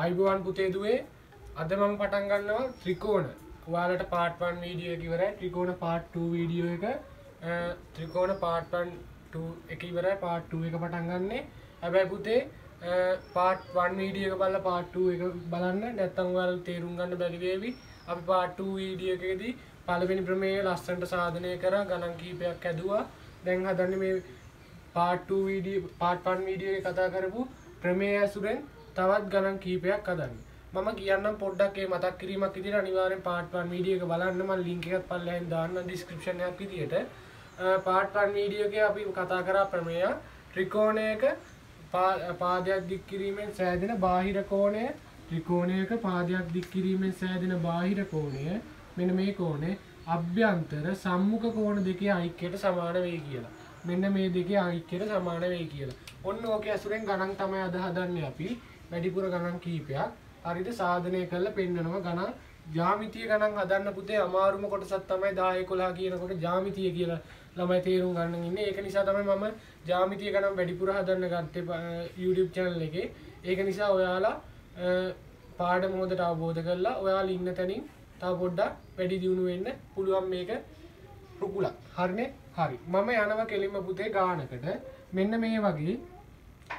අයිබෝවන් පුතේ දුවේ අද මම පටන් ගන්නවා ත්‍රිකෝණ. ඔයාලට part 1 වීඩියෝ එක ඉවරයි. ත්‍රිකෝණ part 2 වීඩියෝ එක ත්‍රිකෝණ part 1 2 එක ඉවරයි. part 2 එක පටන් ගන්නෙ. හැබැයි පුතේ part 1 වීඩියෝ එක බලලා part 2 එක බලන්න. නැත්නම් ඔයාලට තේරුම් ගන්න බැරි වේවි. අපි part 2 වීඩියෝ එකේදී පළවෙනි ප්‍රමේය ලස්සනට සාධනය කරා ගණන් කීපයක් ඇදුවා. දැන් හදන්නේ මේ part 2 වීඩියෝ part 1 වීඩියෝ එකේ කතා කරපු ප්‍රමේය ඇසුරෙන් තවත් ගණන් කීපයක් හදන්න. මම කියන්නම් පොඩ්ඩක් ඒ මතක් කිරීමක් විදිහට අනිවාර්යෙන් part 1 වීඩියෝ එක බලන්න. මම link එකත් පල්ලෙහෙන් දාන්නම් description එකක් විදිහට. part 1 වීඩියෝ එකේ අපි කතා කරා ප්‍රමේය ත්‍රිකෝණයක පාදයක් දික් කිරීමෙන් සෑදෙන බාහිර කෝණය, ත්‍රිකෝණයක පාදයක් දික් කිරීමෙන් සෑදෙන බාහිර කෝණය මෙන්න මේ කෝණය අභ්‍යන්තර සම්මුඛ කෝණ දෙකේ ඓක්‍යයට සමාන වෙයි කියලා. මෙන්න මේ දෙකේ ඓක්‍යයට සමාන වෙයි කියලා. ඔන්න ඕකේ ඇසුරෙන් ගණන් තමයි අද හදන්නේ අපි. වැඩිපුර ගණන් කීපයක්. හරිද? සාධනය කරලා පෙන්නනවා ගණන්. ජ්‍යාමිතිය ගණන් හදන්න පුතේ අමාරුම කොටසක් තමයි 10 11 කියනකොට ජ්‍යාමිතිය කියලා ළමයි තේරුම් ගන්න ඉන්නේ. ඒක නිසා තමයි මම ජ්‍යාමිතිය ගණන් වැඩිපුර හදන්න ගත්තේ YouTube channel එකේ. ඒක නිසා ඔයාලා පාඩම හොඳට අවබෝධ කරලා ඔයාලා ඉන්න තැනින් තව පොඩ්ඩක් වැඩි දියුණු වෙන්න පුළුවන් මේක රුකුලක්. හරිනේ? හරි. මම යනවා කෙලින්ම පුතේ ගානකට. මෙන්න මේ වගේ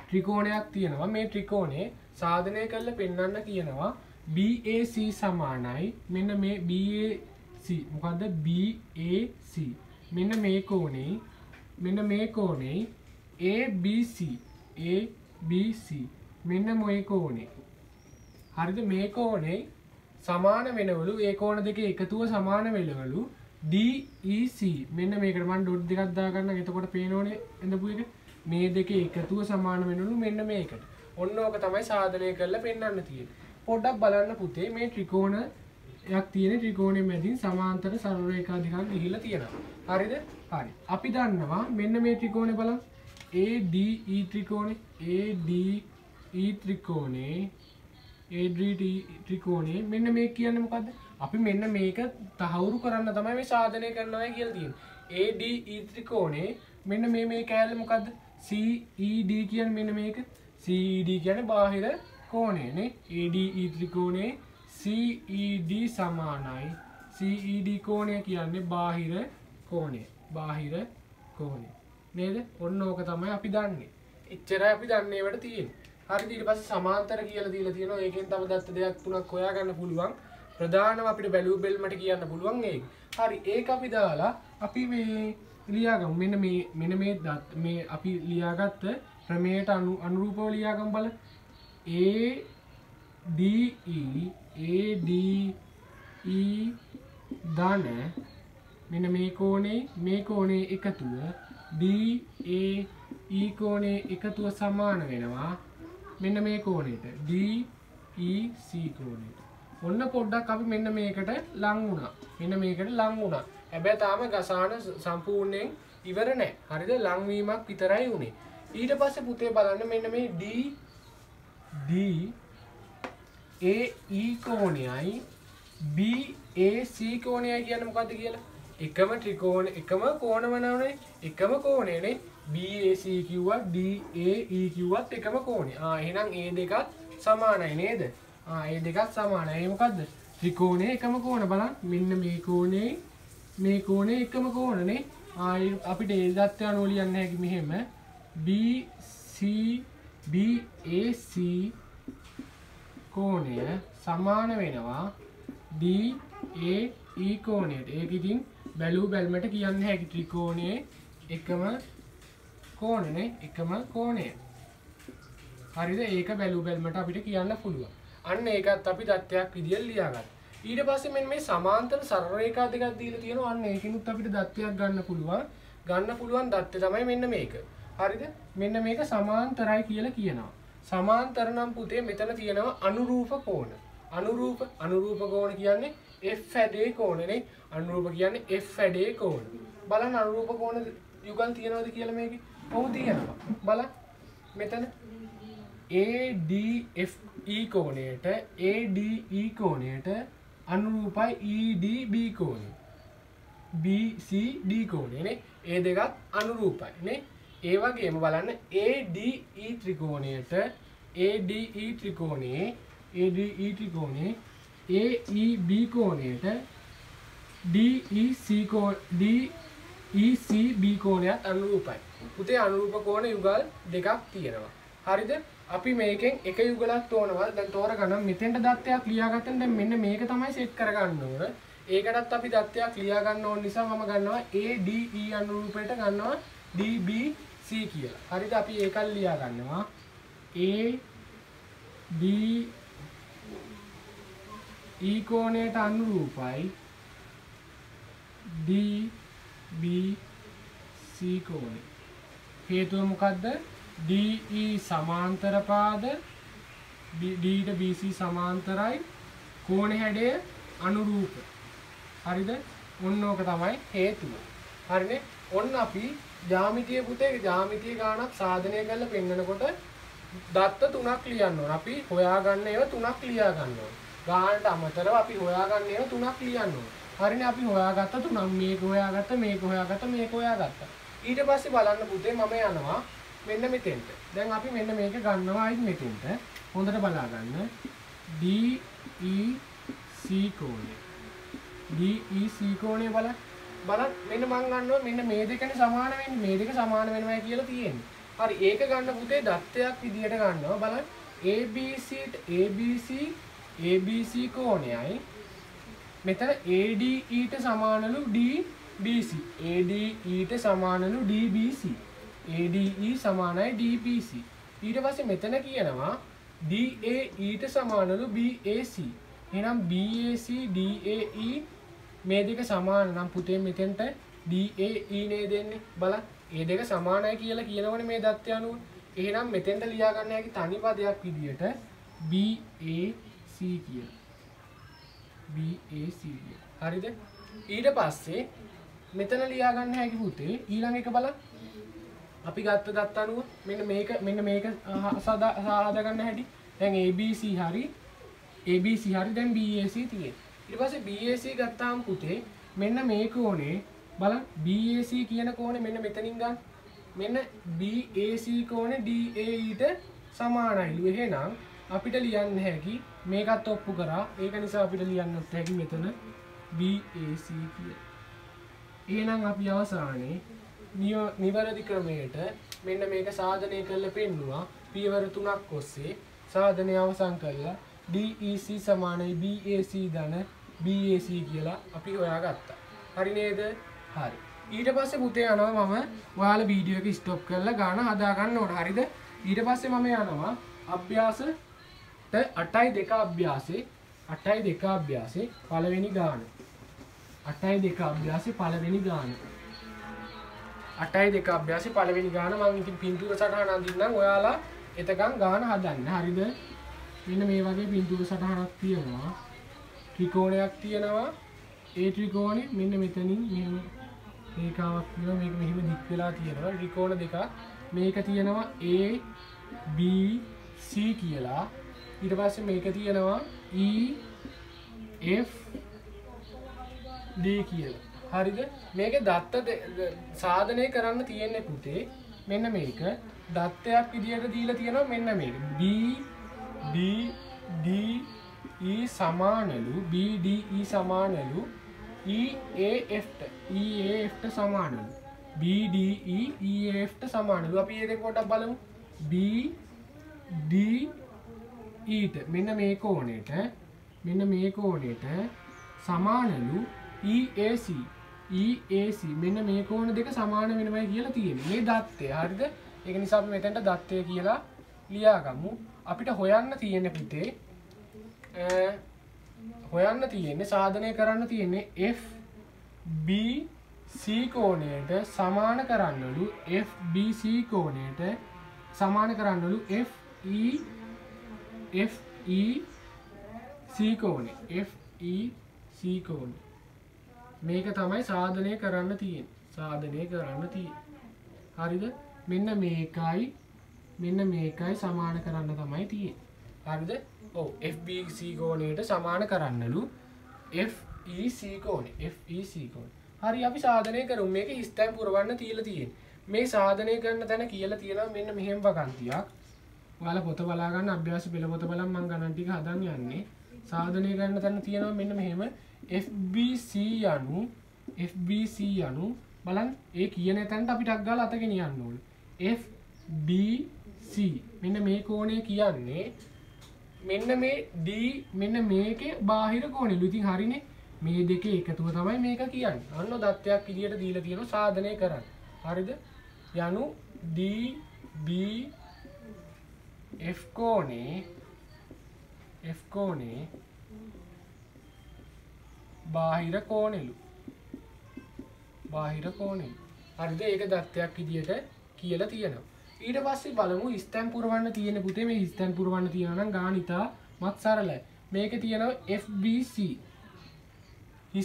ත්‍රිකෝණයක් තියෙනවා. මේ ත්‍රිකෝණේ සාධනය කරලා පෙන්වන්න කියනවා BAC සමානයි. මෙන්න මේ BAC මොකද්ද? BAC. මෙන්න මේ කෝණේ ABC මෙන්න මේ කෝණේ. හරිද? මේ කෝණේ සමාන වෙනවලු ඒ කෝණ දෙකේ එකතුව සමාන වෙනවලු DEC. මෙන්න මේකට මම ඩොට් දෙකක් දාගන්නම්. එතකොට පේනෝනේ එඳපු එක. මේ දෙකේ එකතුව සමාන වෙනවලු මෙන්න මේකට. ඔන්න ඕක තමයි සාධනය කරලා පෙන්වන්න තියෙන්නේ. පොඩ්ඩක් බලන්න පුතේ මේ ත්‍රිකෝණයක් තියෙන ත්‍රිකෝණෙ මැදින් සමාන්තර සරල රේඛා දෙකක් ගිහිලා තියෙනවා. හරිද? හරි. අපි දන්නවා මෙන්න මේ ත්‍රිකෝණය බලන්න. ADE ත්‍රිකෝණේ මෙන්න මේ කියන්නේ මොකද්ද? අපි මෙන්න මේක තහවුරු කරන්න තමයි මේ සාධනය කරනවා කියලා තියෙන්නේ. ADE ත්‍රිකෝණේ මෙන්න මේ කෑල්ල මොකද්ද? CED කියන්නේ මෙන්න මේක. CED කියන්නේ බාහිර කෝණය නේ. ADE ත්‍රිකෝණේ CED සමානයි. CED කෝණය කියන්නේ බාහිර කෝණය. නේද? ඔන්න ඕක තමයි අපි දන්නේ. එච්චරයි අපි දන්නේ ඒවට තියෙන්නේ. හරිද? ඊට පස්සේ සමාන්තර කියලා දීලා තියෙනවා. ඒකෙන් තව දත්ත දෙකක් තුනක් හොයාගන්න පුළුවන්. ප්‍රධානම අපිට බැලුව බෙල්මට කියන්න පුළුවන් ඒක. හරි. ඒක අපි දාලා අපි මේ ලියාගමු. මෙන්න මේ අපි ලියාගත්ත ප්‍රමේයට අනුරූපව ලියාගමු බලන්න. ADE ධන මෙන්න මේ කෝණේ එකතුව DAE කෝණේ එකතුව සමාන වෙනවා මෙන්න මේ කෝණයට DEC කෝණයට. ඔන්න පොඩ්ඩක් අපි මෙන්න මේකට ලං වුණා. හැබැයි තාම ගසාන සම්පූර්ණයෙන් ඉවර නැහැ. හරිද? ලං වීමක් විතරයි උනේ. ඊට පස්සේ පුතේ බලන්න මෙන්න මේ DAE කෝණයයි BAC කෝණයයි කියන්නේ මොකද්ද කියලා? එකම කෝණ වනවනේ. එකම කෝණයනේ. BAC කිව්වත් DAE කිව්වත් එකම කෝණය. එහෙනම් ඒ දෙකත් සමානයි නේද? ඒ දෙකත් සමානයි. ඒ මොකද්ද? ත්‍රිකෝණයේ එකම කෝණ බලන්න. මෙන්න මේ කෝණේ එකම කෝණනේ. අපිට ඒ දත්තය අනුව ලියන්න හැකි මෙහෙම BAC කෝණය සමාන වෙනවා DAE කෝණයට. ඒක ඉතින් බැලුමට කියන්න හැකි ත්‍රිකෝණයේ එකම කෝණය. හරිද? ඒක බැලුමට අපිට කියන්න පුළුවන්. අන්න ඒකත් අපි දත්තයක් විදියට ලියාගත්තා. ඊට පස්සේ මෙන්න මේ සමාන්තර සරල රේඛා දෙකක් දීලා තියෙනවා. අන්න ඒකිනුත් අපිට දත්තයක් ගන්න පුළුවන් දත්ත තමයි මෙන්න මේක. හරිද? මෙන්න මේක සමාන්තරයි කියලා කියනවා. සමාන්තර නම් පුතේ මෙතන තියෙනවා අනුරූප කෝණ. අනුරූප කෝණ කියන්නේ F හැඩේ කෝණනේ. අනුරූප කියන්නේ F හැඩේ කෝණ. බලන්න අනුරූප කෝණ යුගල් තියනවද කියලා මේකේ? ඔව් තියෙනවා. බලන්න මෙතන ADFE කෝණයට අනුරූපයි EDB කෝණය. BCD කෝණය නේ. ඒ දෙකත් අනුරූපයි නේ. ඒ වගේම බලන්න ADE ත්‍රිකෝණයේ ADE ත්‍රිකෝණේ AEB කෝණයට DECB කෝණයත් අනුරූපයි. පුතේ අනුරූප කෝණ යුගල් දෙකක් තියෙනවා. හරිද? අපි මේකෙන් එක යුගලක් තෝරනවා. දැන් තෝරගන්න මෙතෙන්ට දත්තයක් ලියාගත්තම දැන් මෙන්න මේක තමයි සෙට් කරගන්න ඕන. ඒකටත් අපි දත්තයක් ලියා ගන්න ඕන නිසා මම ගන්නවා ADE අනුරූපයට ගන්නවා DBC කියලා. හරිද? අපි ඒකල් ලියා ගන්නවා ADE කෝණයට අනුරූපයි DBC කෝණය. හේතුව මොකද්ද? DE සමාන්තර පාද D ට BC සමාන්තරයි කෝණ හැඩය අනුරූප. හරිද? ඔන්න ඕක තමයි හේතුව. හරිනේ? ඔන්න අපි ජ්‍යාමිතිය පුතේ ජ්‍යාමිතිය ගානක් සාධනය කරලා පෙන්නකොට දත්ත තුනක් ලියන්න ඕන. අපි හොයාගන්න ඒවා තුනක් ලියා ගන්න ඕන. ගානට අමතරව අපි හොයාගන්න ඒවා තුනක් ලියන්න ඕන. හරිනේ? අපි හොයාගත්ත තුනක් මේක හොයාගත්ත මේක හොයාගත්ත මේක හොයාගත්තා. ඊට පස්සේ බලන්න පුතේ මම යනවා මෙන්න මෙතෙන්ට. දැන් අපි මෙන්න මේක ගන්නවා අයිත් මෙතෙන්ට. හොඳට බලා ගන්න. DEC කෝණය. DEC කෝණය බලන්න. මෙන්න මම ගන්නවා මෙන්න මේ දෙකනේ සමාන වෙන්නේ. මේ දෙක සමාන වෙනවයි කියලා තියෙන්නේ. හරි ඒක ගන්න පුතේ දත්තයක් විදියට ගන්නවා. බලන්න ABC කෝණයයි මෙතන ADE ට සමානලු DBC. ADE ට සමානලු DBC. ADE සමානයි DBC. ඊට පස්සේ මෙතන කියනවා DAE ට සමානලු BAC. එහෙනම් BAC DAE මේ දෙක සමාන නම් පුතේ මෙතෙන්ට DAE නේ දෙන්නේ. බලන්න. මේ දෙක සමානයි කියලා කියනවනේ මේ දත්තය අනුව. එහෙනම් මෙතෙන්ට ලියා ගන්න හැකි තනි පදයක් විදියට BAC කියලා. BAC කියලා. හරිද? ඊට පස්සේ මෙතන ලියා ගන්න හැකි පුතේ ඊළඟ එක බලන්න. අපි ගත්ත දත්ත අනුව මෙන්න මේක සාදා ගන්න හැටි. දැන් ABC හරි දැන් BAC තියෙන්නේ. ඊට පස්සේ BAC ගත්තාම පුතේ මෙන්න මේ කෝණේ බලන්න BAC කියන කෝණේ මෙන්න මෙතනින් ගන්න. මෙන්න BAC කෝණේ DAE ට සමානයිලු. එහෙනම් අපිට ලියන්න හැකි මේකත් ඔප්පු කරා. ඒක නිසා අපිට ලියන්නත් හැකි මෙතන BAC කියලා. එහෙනම් අපි අවසානයේ නිවැරදි ක්‍රමයට මෙන්න මේක සාධනය කරලා පෙන්නුවා. පියවර 3ක් ඔස්සේ සාධනය අවසන් කළා. DEC සමානයි BAC ධන BAC කියලා අපි හොයාගත්තා. හරි නේද? හරි. ඊට පස්සේ පුතේ යනවා මම ඔයාලා වීඩියෝ එක ස්ටොප් කරලා ගාන හදා ගන්න ඕන. හරිද? ඊට පස්සේ මම යනවා අභ්‍යාසට 8.2 අභ්‍යාසේ 8.2 අභ්‍යාසේ පළවෙනි ගාන. 8.2 අභ්‍යාසේ පළවෙනි ගාන. 8.2 අභ්‍යාසේ පළවෙනි ගාන මම ඉතින් පින්තූර සටහන අඳින්නම් ඔයාලා එතකන් ගාන හදන්න. හරිද? මෙන්න මේ වගේ පින්තූර සටහනක් තියෙනවා. ත්‍රිකෝණයක් තියෙනවා. ඒ ත්‍රිකෝණේ මෙන්න මෙතනින් මෙහෙම රේඛාවක් තියෙනවා. මේක මෙහෙම දික් වෙලා තියෙනවා. ත්‍රිකෝණ දෙකක්. මේක තියෙනවා A B C කියලා. ඊට පස්සේ මේක තියෙනවා E F D කියලා. හරිද? මේකේ දත්ත සාධනය කරන්න තියෙන්නේ පුතේ මෙන්න මේක දත්තයක් විදියට දීලා තියෙනවා මෙන්න මේක B D D E සමානලු BDE සමානලු EAF ට සමානලු BDE EAF ට සමානලු. අපි මේ දෙක පොඩ්ඩක් බලමු. BDE ට මෙන්න මේ කෝණයට සමානලු EAC මෙන්න මේ කෝණ දෙක සමාන වෙනවයි කියලා තියෙන්නේ. මේ දත්තය. හරිද? ඒක නිසා අපි මෙතනට දත්තය කියලා ලියාගමු. අපිට හොයන්න තියෙන්නේ පුතේ සාධනය කරන්න තියෙන්නේ FBC කෝණයට සමාන කරන්නලු FBC කෝණයට සමාන කරන්නලු FEC කෝණය. FEC කෝණය. මේක තමයි සාධනය කරන්න තියෙන්නේ. හරිද? මෙන්න මේකයි සමාන කරන්න තමයි තියෙන්නේ. හරිද? ඔව් FBC කෝණයට සමාන කරන්නලු FEC කෝණය. හරි අපි සාධනය කරමු. මේක හිස්තැන් පුරවන්න තියලා තියෙන්නේ. මේ සාධනය කරන තැන කියලා තියෙනවා මෙන්න මෙහෙම වගන්තියක්. ඔයාලා පොත බලා ගන්න අභ්‍යාස පෙළ පොත බලන් මම ගණන් ටික හදන් යන්නේ. සාධනය ගන්න තැන තියෙනවා මෙන්න මෙහෙම FBC යනු බලන්න ඒ කියන තැනට අපි ටක් ගාලා අත ගෙනියන්න ඕනේ. FBC මෙන්න මේ කෝණය කියන්නේ මෙන්න මේ D මෙන්න මේකේ බාහිර කෝණෙලු. ඉතින් හරිනේ. මේ දෙකේ එකතුව තමයි මේක කියන්නේ. අන්න දත්තයක් විදියට දීලා තියෙනවා සාධනය කරන්න. හරිද? යනු D B F කෝණේ බාහිර කෝණෙලු. හරිද? ඒක දත්තයක් විදියට කියලා තියෙනවා. ඊට පස්සේ බලමු ස්තැන් පුරවන්න තියෙන පුතේ මේ ස්තැන් පුරවන්න තියෙනවා නම් ගානිතා මත් සරලයි. මේකේ තියෙනවා FBC.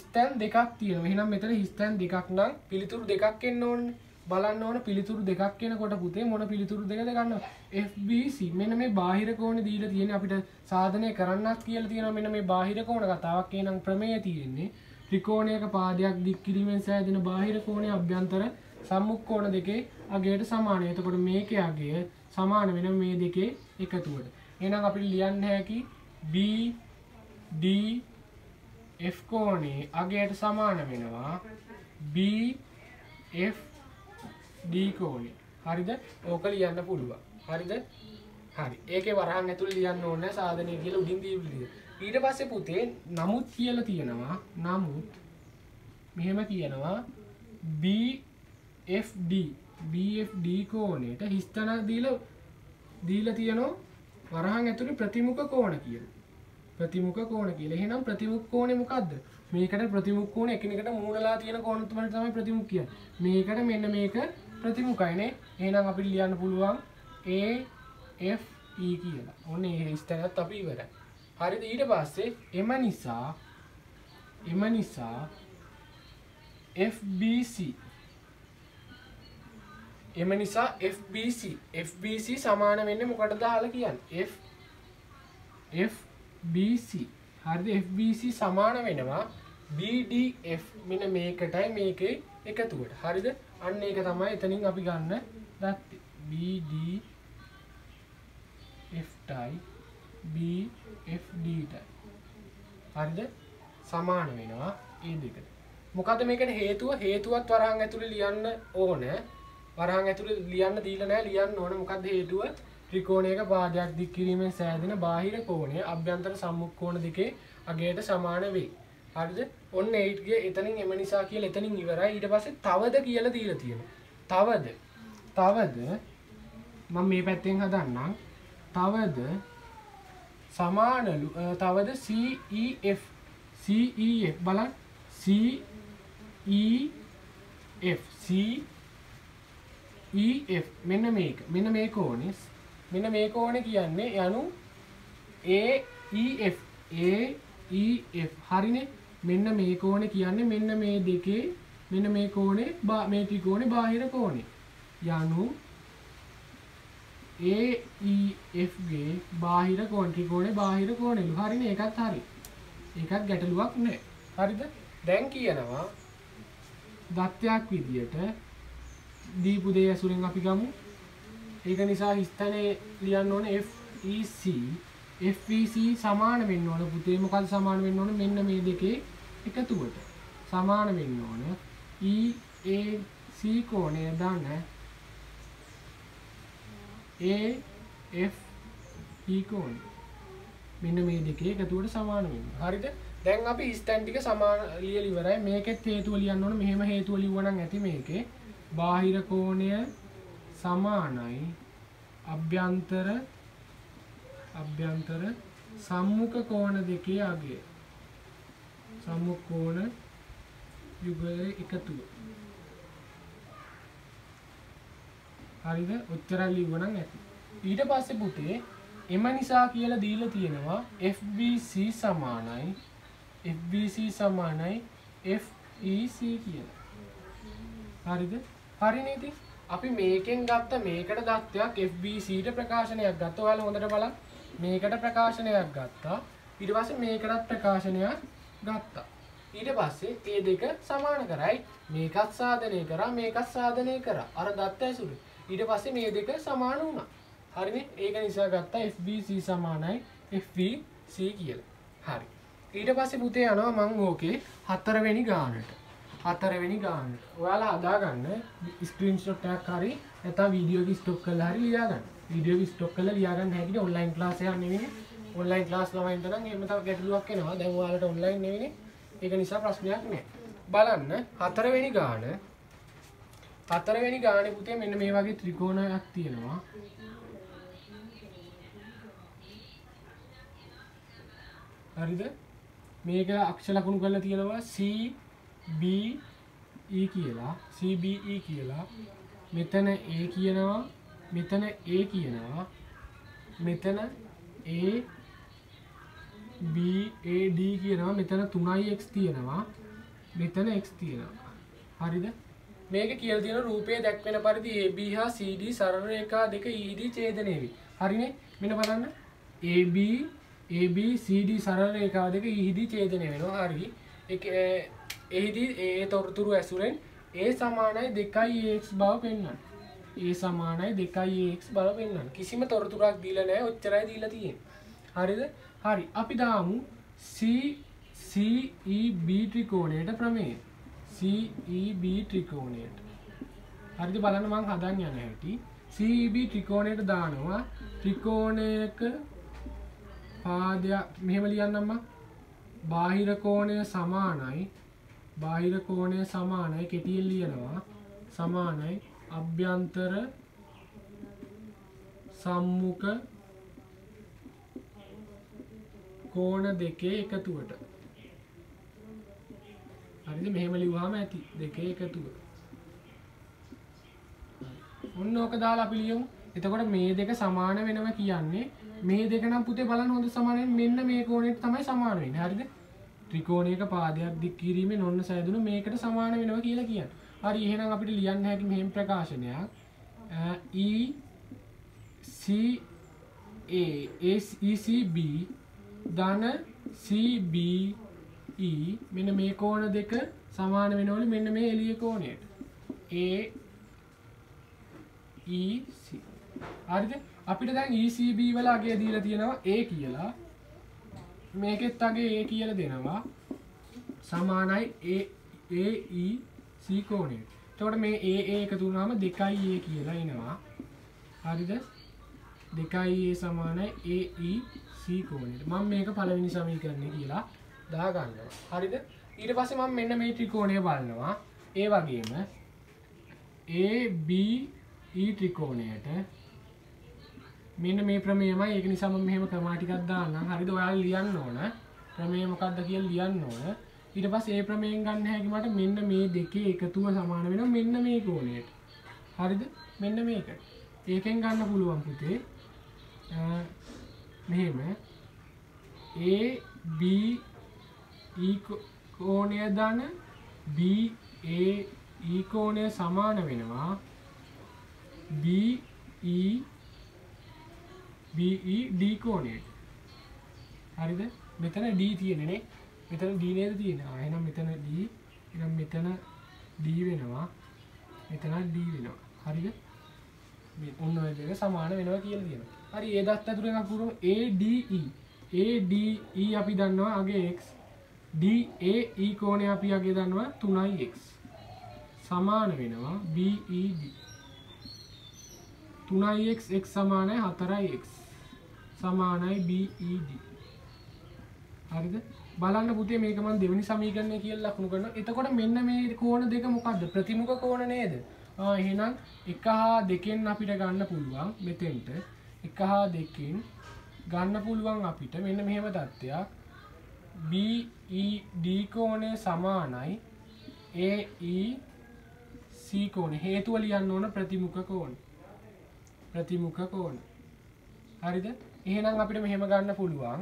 ස්තැන් දෙකක් තියෙනවා. එහෙනම් මෙතන ස්තැන් දෙකක් නම් පිළිතුරු දෙකක් එන්න ඕනේ. බලන්න ඕන පිළිතුරු දෙකක් එනකොට පුතේ මොන පිළිතුරු දෙකද ගන්නවා? FBC. මෙන්න මේ බාහිර කෝණය දීලා තියෙන්නේ අපිට සාධනය කරන්නත් කියලා තියෙනවා. මෙන්න මේ බාහිර කෝණ කතාවක් එනං ප්‍රමේය තියෙන්නේ. ත්‍රිකෝණයක පාදයක් දික් කිරීමෙන් සෑදෙන බාහිර කෝණයේ අභ්‍යන්තර සම්මුඛ කෝණ දෙකේ අගයට සමානයි. එතකොට මේකේ අගය සමාන වෙන මේ දෙකේ එකතුවට. එහෙනම් අපිට ලියන්න හැකි BD F කෝණේ අගයට සමාන වෙනවා BFD කෝණේ. හරිද? ඕක ලියන්න පුළුවන්. හරිද? හරි. ඒකේ වරහන් ඇතුළේ ලියන්න ඕනේ සාධනය කියලා උඩින් දීවිලි. ඊට පස්සේ පුතේ නමුත් කියලා තියෙනවා. නමුත් මෙහෙම කියනවා BFD කෝණයට හිස්තනක් දීලා තියෙනවා වරහන් ඇතුළේ ප්‍රතිමුඛ කෝණ කියලා. එහෙනම් ප්‍රතිමුඛ කෝණය මොකද්ද? මේකට ප්‍රතිමුඛ කෝණ එකිනෙකට මූණලා තියෙන කෝණ තුනට තමයි ප්‍රතිමුඛ කියන්නේ. මේකට මෙන්න මේක ප්‍රතිමුඛයිනේ. එහෙනම් අපිට ලියන්න පුළුවන් AFE කියලා. ඔන්න ඒ හිස්තනත් අපි ඉවරයි. හරිද? ඊට පස්සේ එම නිසා FBC සමාන වෙන්නේ මොකටද අහලා කියන්නේ? FBC. හරිද? FBC සමාන වෙනවා BDF. මෙන්න මේකටයි මේකේ එකතුවට. හරිද? අන්න ඒක තමයි එතනින් අපි ගන්න දත්තේ. BDF ටයි BFD ටයි. හරිද? සමාන වෙනවා මේ දෙකට. මොකද මේකට හේතුවත් වරහන් ඇතුලේ ලියන්න ඕන. වරහන් ඇතුලේ ලියන්න දීලා නැහැ. ලියන්න ඕන. මොකද හේතුව? ත්‍රිකෝණයක පාදයක් දික් කිරීමෙන් සෑදෙන බාහිර කෝණය අභ්‍යන්තර සම්මුඛ කෝණ දෙකේ අගයට සමාන වේ. හරිද? ඔන්න ඒකේ එතනින් එම නිසා කියලා එතනින් ඉවරයි. ඊට පස්සේ තවද කියලා දීලා තියෙනවා. තවද මම මේ පැත්තෙන් හදන්නම්. තවද සමානලු තවද CEF බලන්න CEF මෙන්න මේ කෝණේ කියන්නේ යනු AEF හරිනේ. මෙන්න මේ කෝණේ කියන්නේ මෙන්න මේ දෙකේ මෙන්න මේ කෝණේ මේ ත්‍රිකෝණේ බාහිර කෝණේ යනු AEF ගේ බාහිර කෝණ ත්‍රිකෝණේ බාහිර කෝණෙලු. හරිනේ. ඒකත් හරි. ඒකත් ගැටලුවක් නෑ. හරිද? දැන් කියනවා දත්තයක් විදියට දීපු දේ ඇසුරෙන් අපි ගමු. ඒක නිසා හිස්තනේ ලියන්න ඕනේ FEC සමාන වෙන්න ඕන පුතේ. මොකද සමාන වෙන්න ඕන? මෙන්න මේ දෙකේ එකතුවට සමාන වෙන්න ඕන. EAC කෝණය දාන්න AFE කෝණය මෙන්න මේ දෙකේ එකතුවට සමාන වෙන්න. හරිද? දැන් අපි ස්තැන් ටික සමාන ලියලා ඉවරයි. මේකෙත් හේතුව ලියන්න ඕන. මෙහෙම හේතුව ලිව්වනම් ඇති මේකේ බාහිර කෝණය සමානයි අභ්‍යන්තර සම්මුඛ කෝණ දෙකේ අගය. සම්මුඛ කෝණ යුගලයේ එකතුව. හරිද? ඔච්චරයි ලිව්වනම් ඇති. ඊට පස්සේ පුතේ එම නිසා කියලා දීලා තියෙනවා FBC සමානයි FEC කියලා. හරිද? හරිනේ. ඉතින් අපි මේකෙන් ගත්ත මේකට දත්තයක් FBC ට ප්‍රකාශනයක් ගත්තා. ඔයාලා හොඳට බලන්න. මේකට ප්‍රකාශනයක් ගත්තා. ඊට පස්සේ මේකටත් ප්‍රකාශනයක් ගත්තා. ඊට පස්සේ මේ දෙක සමාන කරයි. මේකත් සාධනය කරා මේකත් සාධනය කරා. අර දත්ත ඇසුරු. ඊට පස්සේ මේ දෙක සමාන වුණා. හරිනේ ඒක නිසා ගත්තා FBC සමානයි FVC කියලා. හරි. ඊට පස්සේ පුතේ යනවා මම ඕකේ හතරවෙනි ගානට. හතරවෙනි ගානට. ඔයාලා හදාගන්න ස්ක්‍රීන්ෂොට් එකක් හරි නැත්නම් වීඩියෝ එක ස්ටොප් කරලා හරි ලියා ගන්න. වීඩියෝ එක ස්ටොප් කරලා ලියා ගන්න හැකිනේ ඔන්ලයින් ක්ලාස් එකක් නෙවෙයි. ඔන්ලයින් ක්ලාස් ළමයින්ට නම් එහෙම තව ගැටලුවක් එනවා. දැන් ඔයාලට ඔන්ලයින් නෙවෙයිනේ. ඒක නිසා ප්‍රශ්නයක් නෑ. බලන්න හතරවෙනි ගාන. හතරවෙනි ගානේ පුතේ මෙන්න මේ වගේ ත්‍රිකෝණයක් තියෙනවා. හරිද? මේක අක්ෂ ලකුණු කරලා තියෙනවා CBE කියලා. CBE කියලා. මෙතන A කියනවා. මෙතන A කියනවා. මෙතන ABAD කියනවා. මෙතන 3x තියෙනවා. මෙතන x තියෙනවා. හරිද? මේක කියලා තියෙන රූපයේ දැක්වෙන පරිදි AB හා CD සරල රේඛා දෙක ED ඡේදනය වේ. හරිනේ? මෙන්න බලන්න. AB CD සරල රේඛා දෙක ED ඡේදනය වෙනවා. හරි. එහිදී ඒ තොරතුරු ඇසුරෙන් A සමානයි 2x බව පෙන්වන්න. A සමානයි 2x බව පෙන්වන්න. කිසිම තොරතුරක් දීලා නැහැ. ඔච්චරයි දීලා තියෙන්නේ. හරිද? හරි. අපි දාමු CEB ත්‍රිකෝණයට ප්‍රමේය. CEB ත්‍රිකෝණයට. හරිද? බලන්න මම හදන්න යන හැටි. CEB ත්‍රිකෝණයට දානවා ත්‍රිකෝණයක පාදයක් මෙහෙම ලියන්නම්ම. බාහිර කෝණය සමානයි. බාහිර කෝණය සමානයි කෙටියෙන් ලියනවා. සමානයි අභ්‍යන්තර සම්මුඛ කෝණ දෙකේ එකතුවට. හරිද? මෙහෙම ලිව්වහම ඇති. දෙකේ එකතුව. ඔන්න ඕක දාලා අපි ලියමු. එතකොට මේ දෙක සමාන වෙනවා කියන්නේ මේ දෙක නම් පුතේ බලන්න හොඳ සමාන මෙන්න මේ කෝණයට තමයි සමාන වෙන්නේ. හරිද? ත්‍රිකෝණයක පාදයක් දික් කිරීමෙන් ඔන්න සෑදුණු මේකට සමාන වෙනවා කියලා කියන්නේ. හරි එහෙනම් අපිට ලියන්න හැකි මෙහෙම ප්‍රකාශනයක් ECB ධන CBE මෙන්න මේ කෝණ දෙක සමාන වෙනවලු මෙන්න මේ එළිය කෝණයට AEC. හරිද? අපිට දැන් ECB වල අගය දීලා තියෙනවා A කියලා. මේකෙත් අගේ A කියලා දෙනවා. සමානයි AEC කෝණයට. එතකොට මේ AA එකතු වුණාම 2A කියලා එනවා. හරිද? 2A සමානයි AEC කෝණයට. මම මේක පළවෙනි සමීකරණය කියලා දා ගන්නවා. හරිද? ඊට පස්සේ මම මෙන්න මේ ත්‍රිකෝණය බලනවා. ඒ වගේම ABE ත්‍රිකෝණයට මෙන්න මේ ප්‍රමේයමයි. ඒක නිසා මම මෙහෙම ක්‍රමා ටිකක් දාන්නම්. හරිද? ඔයාලා ලියන්න ඕන. ප්‍රමේය මොකක්ද කියලා ලියන්න ඕන. ඊට පස්සේ ඒ ප්‍රමේයෙන් ගන්න හැකි මට මෙන්න මේ දෙකේ එකතුව සමාන වෙනවා මෙන්න මේ කෝණයට. හරිද? මෙන්න මේක. ඒකෙන් ගන්න පුළුවන් පුතේ. මෙහෙම ABE කෝණය දාන BAE කෝණය සමාන වෙනවා BED කෝණයට. හරිද? මෙතන D තියෙන්නේ නේ. මෙතන D නේද තියෙන්නේ. එහෙනම් මෙතන D. එහෙනම් මෙතන D වෙනවා. මෙතන D වෙනවා. හරිද? මේ ඔන්න ඔය දෙක සමාන වෙනවා කියලා කියනවා. හරි ඒ දත්ත අතුරෙන් අපි පුරමු ADE. ADE අපි දන්නවා අගේ x. DAE කෝණය අපි අගේ දන්නවා 3x. සමාන වෙනවා BED. 3x x සමානයි 4x. සමානයි BED. හරිද? බලන්න පුතේ මේක මම දෙවෙනි සමීකරණය කියලා ලකුණු කරනවා. එතකොට මෙන්න මේ කෝණ දෙක මොකද්ද? ප්‍රතිමුඛ කෝණ නේද? එහෙනම් 1 හා 2න් අපිට ගන්න පුළුවන් මෙතෙන්ට. 1 හා 2න් ගන්න පුළුවන් අපිට මෙන්න මෙහෙම තත්ත්වයක්. BED කෝණය සමානයි AEC කෝණය. හේතුව ලියන්න ඕන ප්‍රතිමුඛ කෝණ. ප්‍රතිමුඛ කෝණ. හරිද? එහෙනම් අපිට මෙහෙම ගන්න පුළුවන්.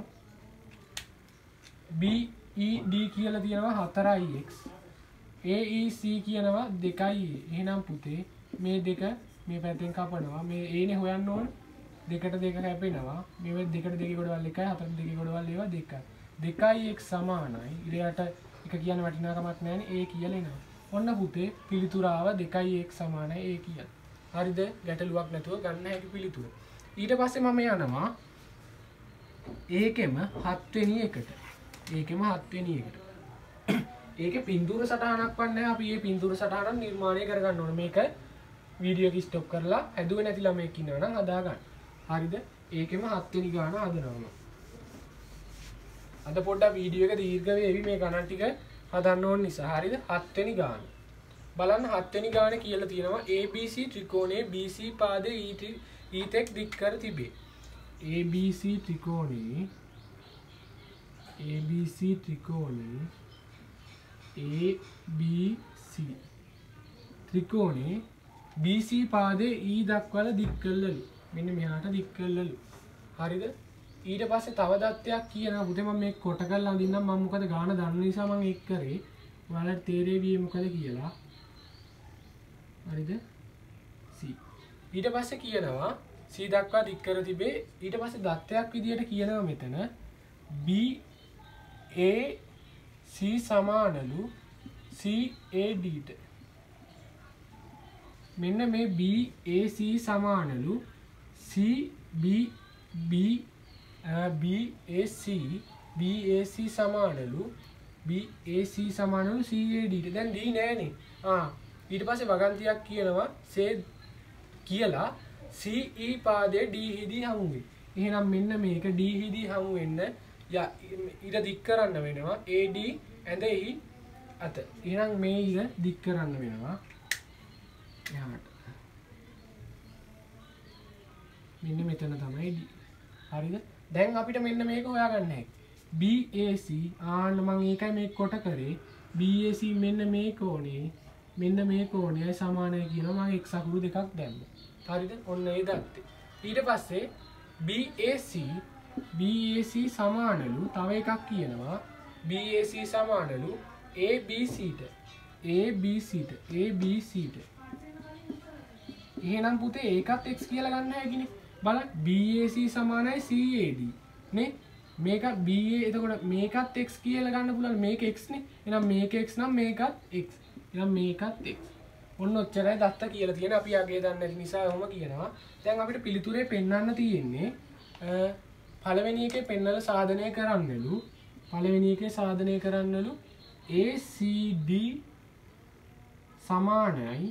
BED කියලා තියෙනවා 4x. AEC කියනවා 2a. එහෙනම් පුතේ මේ දෙක මේ පැත්තෙන් කපනවා. මේ A නේ හොයන්න ඕන. දෙකට දෙක කැපෙනවා. මේ දෙකට දෙකේ ගොඩවල් 1යි හතරට දෙකේ ගොඩවල් ඒවා 2යි. 2x සමානයි. ඉරයට එක කියන වටිනාකමක් නැහැනේ A කියලා එනවා. ඔන්න පුතේ පිළිතුර ආව 2x සමානයි A කියලා. හරිද? ගැටලුවක් නැතුව ගන්න හැකි පිළිතුර. ඊට පස්සේ මම යනවා ඒකෙම 7 වෙනි එකට. ඒකෙම 7 වෙනි එකට. ඒකේ පින්තූර සටහනක් වන්නේ අපි මේ පින්තූර සටහන නිර්මාණය කරගන්න ඕනේ. මේක වීඩියෝ එක ස්ටොප් කරලා හැදුවේ නැති ළමයෙක් ඉන්නවා නම් හදා ගන්න. හරිද? ඒකෙම 7 වෙනි ගාන හදනවා. අද පොඩ්ඩක් වීඩියෝ එක දීර්ඝ වේවි මේ ගණන් ටික හදන්න ඕන නිසා. හරිද? 7 වෙනි ගාන. බලන්න 7 වෙනි ගානේ කියලා තියෙනවා ABC ත්‍රිකෝණයේ BC පාදයේ ඊතෙක් දික් කර තිබේ. ABC ත්‍රිකෝණයේ ABC ත්‍රිකෝණයේ BC පාදයේ E දක්වල දික් කළලු. මෙන්න මෙහාට දික් කළලු. හරිද? ඊට පස්සේ තව දත්තයක් කියනවා. පුතේ මම මේක කොට කරලා අඳින්නම්. මම මොකද ගාන දන්න නිසා මම ඒක කරේ. ඔයාලට තේරෙවි මොකද කියලා. හරිද? C. ඊට පස්සේ කියනවා C දක්වා දික් කර තිබේ. ඊට පස්සේ දත්තයක් විදියට කියනවා මෙතන BAC සමානලු CAD ට. මෙන්න මේ BAC සමානලු BAC සමානලු CAD ට. දැන් D නෑනේ. ඊට පස්සේ වගන්තියක් කියනවා කියලා CE පාදයේ D හිදී හමු වේ. එහෙනම් මෙන්න මේක D හිදී හමු වෙන්න ඉර දික් කරන්න වෙනවා AD ඇඳ E අත. එහෙනම් මේ ඉර දික් කරන්න වෙනවා. එහාට. මෙන්න මෙතන තමයි D. හරිද? දැන් අපිට මෙන්න මේක හොයාගන්න හැකියි. BAC ආන්න මම ඒකයි මේක කොට කරේ. BAC මෙන්න මේ කෝණේ මෙන්න මේ කෝණයයි සමානයි කියලා මම x අකුරු දෙකක් දැම්මා. හරිද? ඔන්න ඒ දත්තේ. ඊට පස්සේ BAC සමානලු තව එකක් කියනවා. BAC සමානලු ABC ට. එහෙනම් පුතේ ඒකත් x කියලා ගන්න හැකිනේ. බලන්න BAC සමානයි CAD නේ. මේකත් BA එතකොට මේකත් x කියලා ගන්න පුළුවන්. මේක x නේ. එහෙනම් මේක x නම් මේකත් x. එහෙනම් මේකත් x. ඔන්න ඔච්චරයි දත්ත කියලා තියෙන. අපි අගේ දන්නේ නැති නිසා ඔහොම කියනවා. දැන් අපිට පිළිතුරේ පෙන්වන්න තියෙන්නේ පළවෙනි එකේ පෙන්නල සාධනය කරන්නලු. පළවෙනි එකේ සාධනය කරන්නලු ACD සමානයි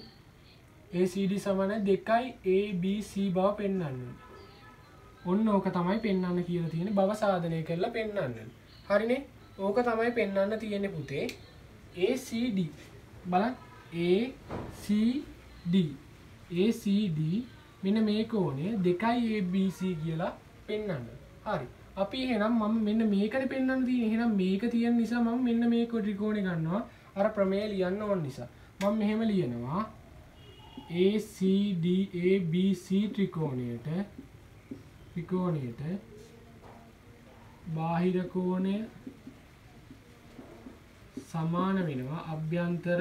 2යි ABC බව පෙන්වන්න. ඔන්න ඕක තමයි පෙන්වන්න කියලා තියෙන්නේ. බව සාධනය කරලා පෙන්වන්න. හරිනේ? ඕක තමයි පෙන්වන්න තියෙන්නේ පුතේ. ACD බලන්න ACD මෙන්න මේ කෝණය 2යි ABC කියලා පෙන්වන්න. හරි. අපි එහෙනම් මම මෙන්න මේකට පෙන්වන්න තියෙන්නේ. එහෙනම් මේක තියෙන නිසා මම මෙන්න මේක ත්‍රිකෝණය ගන්නවා. අර ප්‍රමේය ලියන්න ඕන නිසා. මම මෙහෙම ලියනවා. ACD ABC ත්‍රිකෝණයට බාහිර කෝණය සමාන වෙනවා අභ්‍යන්තර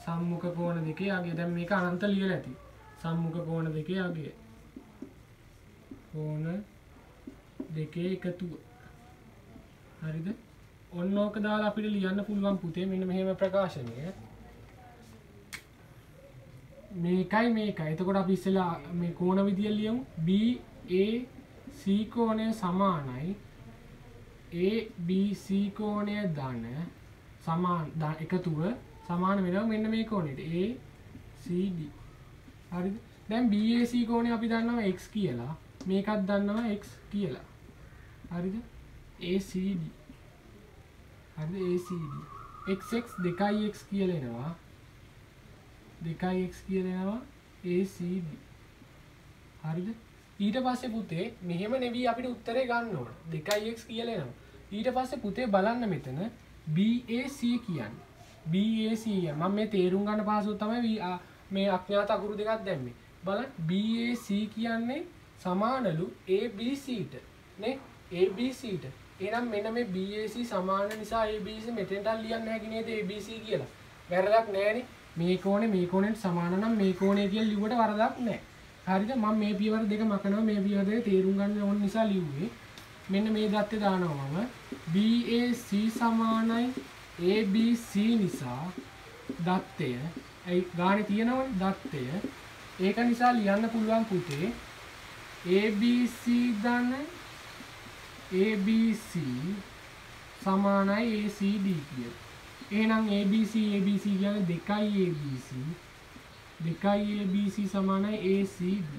සම්මුඛ කෝණ දෙකේ අගය. දැන් මේක අනන්ත ලියලා ඇති. සම්මුඛ කෝණ දෙකේ අගය. කෝණ දෙකේ එකතුව. හරිද? ඔන්න ඕක දාලා අපිට ලියන්න පුළුවන් පුතේ මෙන්න මෙහෙම ප්‍රකාශනය. මේකයි. එතකොට අපි ඉස්සෙල්ලා මේ කෝණ විදිය ලියමු. BAC කෝණය සමානයි ABC කෝණය ධන එකතුව සමාන වෙනවා මෙන්න මේ කෝණයට ACD. හරිද? දැන් BAC කෝණය අපි දන්නවා x කියලා. මේකත් දන්නවා x කියලා. හරිද? ACD. හරිද? ACD. x 2x කියලා එනවා. 2x කියලා එනවා ACD. හරිද? ඊට පස්සේ පුතේ මෙහෙම නෙවී අපිට උත්තරේ ගන්න ඕන. 2x කියලා එනවා. ඊට පස්සේ පුතේ බලන්න මෙතන BAC කියන්නේ. BAC මම මේ තේරුම් ගන්න පහසුව තමයි මේ අඥාත අකුරු දෙකක් දැම්මේ. බලන්න BAC කියන්නේ සමානලු ABC ට නේ. ABC ට. එහෙනම් මෙන්න මේ BAC සමාන නිසා ABC මෙතෙන්ට ලියන්න හැකි නේද ABC කියලා. වැරදක් නෑනේ. මේ කෝණයට සමාන නම් මේ කෝණය කියලා ලිව්වට වරදක් නෑ. හරිද? මම මේ පියවර දෙක මකනවා. මේ පියවර දෙක තේරුම් ගන්න ඕන නිසා ලිව්වේ. මෙන්න මේ දත්තේ දානවා මම. BAC සමානයි ABC නිසා දත්තය. ඒ ගානේ තියෙනවනේ දත්තය. ඒක නිසා ලියන්න පුළුවන් පුතේ ABC ධන ABC සමානයි ACD කියලා. එහෙනම් ABC කියන්නේ 2ABC 2ABC සමානයි ACD.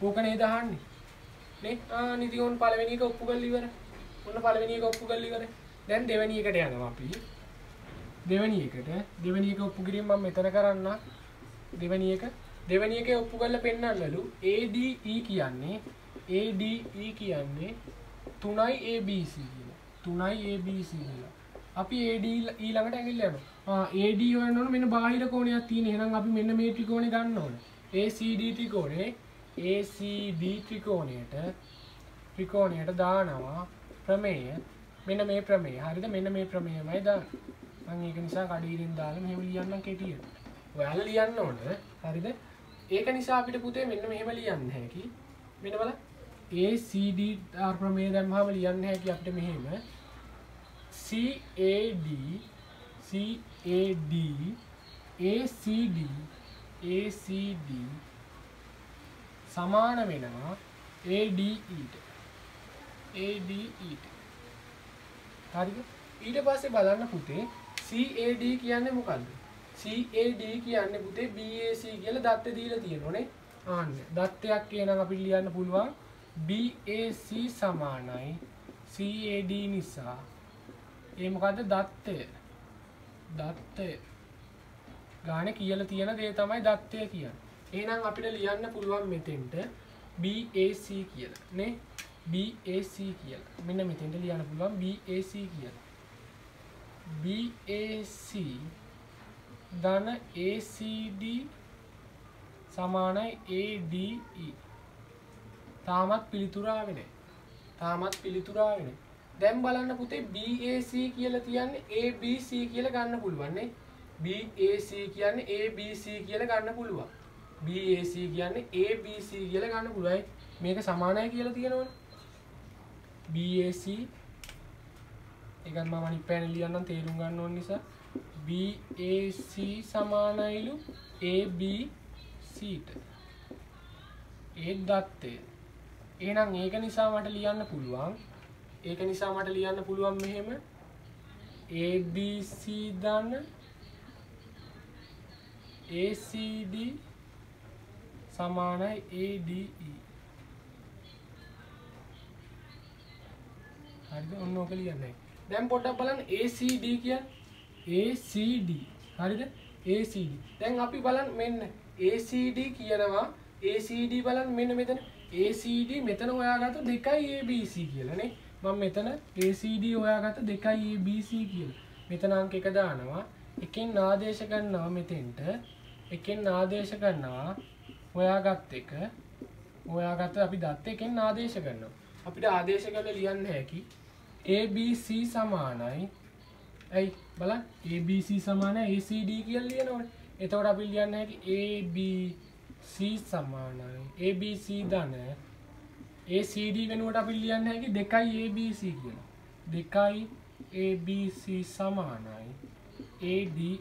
ඕක නේද අහන්නේ නේ? නිදි ඕන පළවෙනි එක ඔප්පු කරලා ඉවරයි. ඔන්න පළවෙනි එක ඔප්පු කරලා ඉවරයි. දැන් දෙවෙනි එකට යනවා අපි. දෙවෙනි එක ඔප්පු කිරීම මම මෙතන කරන්න. දෙවෙනි එක ඔප්පු කරලා පෙන්නන්නලු. ADE කියන්නේ 3යි ABC කියලා. 3යි ABC කියලා. අපි AD ඊළඟට ඇඟිල්ල යනවා. AD හොයන්න ඕන මෙන්න බාහිර කෝණයක් තියෙන. එහෙනම් අපි මෙන්න මේ ත්‍රිකෝණය ගන්න ඕන. ACD ත්‍රිකෝණයට දානවා ප්‍රමේය. මෙන්න මේ ප්‍රමේය. හරිද? මෙන්න මේ ප්‍රමේයමයි දාන්නේ. මම ඒක නිසා කඩේකින් දාලා මෙහෙම ලියන්නම් කෙටියට. ඔයාලා ලියන්න ඕන. හරිද? ඒක නිසා අපිට පුතේ මෙන්න මෙහෙම ලියන්න හැකි. මෙන්න බලන්න. ACD ප්‍රමේය දැම්මම ලියන්න හැකි අපිට මෙහෙම. CAD ACD සමාන වෙනවා ADE ට. හරිද? ඊට පස්සේ බලන්න පුතේ CAD කියන්නේ මොකද්ද? CAD කියන්නේ පුතේ BAC කියලා දත්ත දීලා තියෙනෝනේ. ආන්න දත්තයක් කියනනම් අපිට ලියන්න පුළුවන් BAC සමානයි CAD නිසා. ඒ මොකද්ද? දත්තය ගානේ කියලා තියෙන දේ තමයි දත්තය කියන්නේ. එහෙනම් අපිට ලියන්න පුළුවන් මෙතෙන්ට BAC කියලා නේ. BAC කියලා. මෙන්න මෙතෙන්ට ලියන්න පුළුවන් BAC කියලා. BAC ධන ACD සමානයි ADE. තාමත් පිළිතුර ආවේ නැහැ. දැන් බලන්න පුතේ BAC කියලා තියන්නේ ABC කියලා ගන්න පුළුවන් නේ. BAC කියන්නේ ABC කියලා ගන්න පුළුවන්. BAC කියන්නේ ABC කියලා ගන්න පුළුවන්. මේක සමානයි කියලා තියෙනවනේ. BAC ඒකත් මම අනිත් පැනේ ලියන්නම් තේරුම් ගන්න ඕන නිසා. BAC සමානයිලු ABC ට. ඒ දත්තය. එහෙනම් ඒක නිසා මට ලියන්න පුළුවන් මෙහෙම ABC ධන ACD සමානයි ADE. හරිද? ඔන්න ඔක ලියන්නයි. දැන් පොඩ්ඩක් බලන්න ACD කියන්නේ ACD. හරිද? ACD. දැන් අපි බලන්න මෙන්න ACD කියනවා. ACD බලන්න මෙන්න මෙතන ACD මෙතන හොයාගත්ත 2යි ABC කියලා නේ. මම මෙතන ACD හොයාගත්ත 2යි ABC කියලා. මෙතන අංක 1 දානවා. එකෙන් ආදේශ ගන්නවා මෙතෙන්ට. හොයාගත්ත එක. අපි දත්ත එකෙන් ආදේශ ගන්නවා. අපිට ආදේශ කරලා ලියන්න හැකි ABC සමානයි. ඇයි බලන්න ABC සමානයි ACD කියලා ලියනවනේ. එතකොට අපි ලියන්න හැකි ABC සමානයි ABC ධන ACD වෙනුවට අපි ලියන්න හැකි 2යි ABC කියලා. 2යි ABC සමානයි ADE.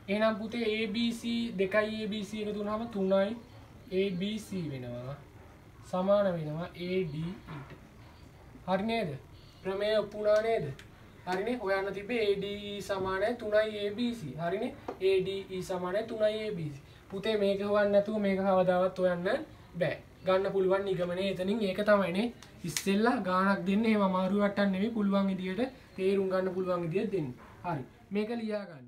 එහෙනම් පුතේ ABC 2යි ABC එකතු වුණාම 3යි ABC වෙනවා. සමාන වෙනවා ADE ට. හරි නේද? ප්‍රමේය ඔප්පුණා නේද? හරිනේ. හොයන්න තිබ්බේ ADE සමානයි 3යි ABC. හරිනේ. ADE සමානයි 3යි ABC. පුතේ මේක හොයන්න නැතුව මේක කවදාවත් හොයන්න බෑ. ගන්න පුළුවන් නිගමනය එතනින් ඒක තමයිනේ. ඉස්සෙල්ලා ගාණක් දෙන්න එහෙම අමාරු වට්ටක් නෙමෙයි, පුළුවන් විදියට තේරුම් ගන්න පුළුවන් විදියට දෙන්න. හරි. මේක ලියා ගන්න.